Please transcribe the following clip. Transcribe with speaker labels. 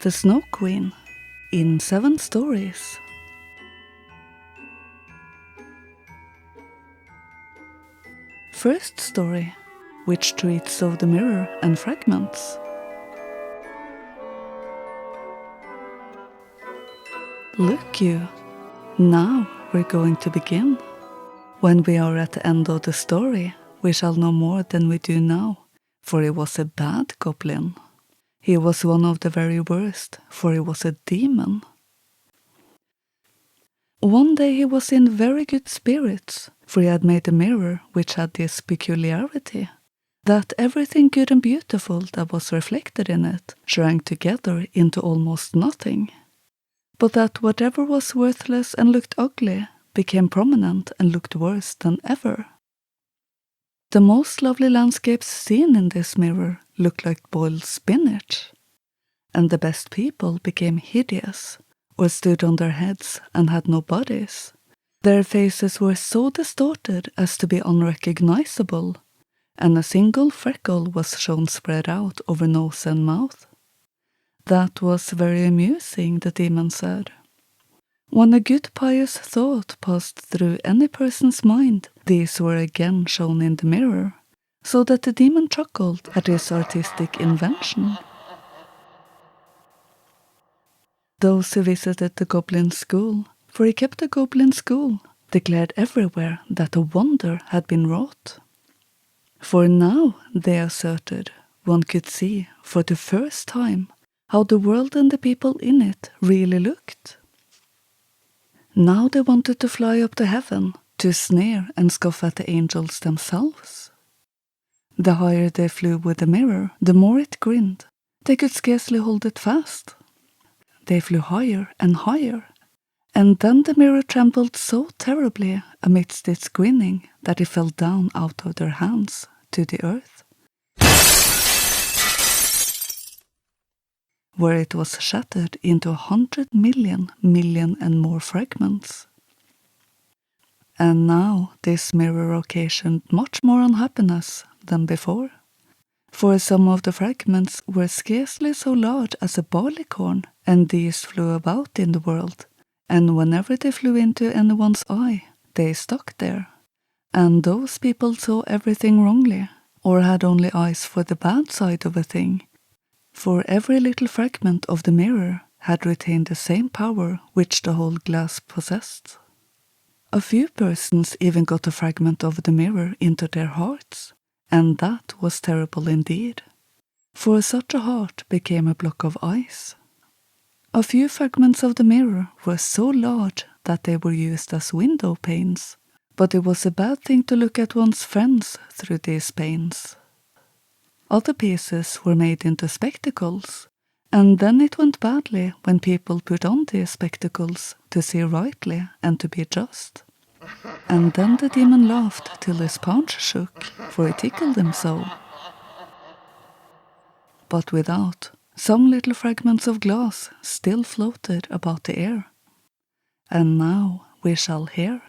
Speaker 1: The Snow Queen in 7 stories. First story, which treats of the mirror and fragments. Look you, now we're going to begin. When we are at the end of the story, we shall know more than we do now, for he was a bad goblin. He was one of the very worst, for he was a demon. One day he was in very good spirits, for he had made a mirror which had this peculiarity, that everything good and beautiful that was reflected in it shrank together into almost nothing, but that whatever was worthless and looked ugly became prominent and looked worse than ever. The most lovely landscapes seen in this mirror looked like boiled spinach, and the best people became hideous, or stood on their heads and had no bodies. Their faces were so distorted as to be unrecognizable, and a single freckle was shown spread out over nose and mouth. That was very amusing, the demon said. When a good pious thought passed through any person's mind, these were again shown in the mirror, so that the demon chuckled at his artistic invention. Those who visited the goblin school, for he kept a goblin school, declared everywhere that a wonder had been wrought. For now, they asserted, one could see, for the first time, how the world and the people in it really looked. Now they wanted to fly up to heaven, to sneer and scoff at the angels themselves. The higher they flew with the mirror, the more it grinned. They could scarcely hold it fast. They flew higher and higher, and then the mirror trembled so terribly amidst its grinning that it fell down out of their hands to the earth, where it was shattered into 100 million and more fragments. And now this mirror occasioned much more unhappiness than before, for some of the fragments were scarcely so large as a barleycorn, and these flew about in the world, and whenever they flew into anyone's eye, they stuck there, and those people saw everything wrongly, or had only eyes for the bad side of a thing, for every little fragment of the mirror had retained the same power which the whole glass possessed. A few persons even got a fragment of the mirror into their hearts, and that was terrible indeed, for such a heart became a block of ice. A few fragments of the mirror were so large that they were used as window panes, but it was a bad thing to look at one's friends through these panes. Other pieces were made into spectacles, and then it went badly when people put on these spectacles to see rightly and to be just. And then the demon laughed till his paunch shook, for it tickled him so. But without, some little fragments of glass still floated about the air. And now we shall hear.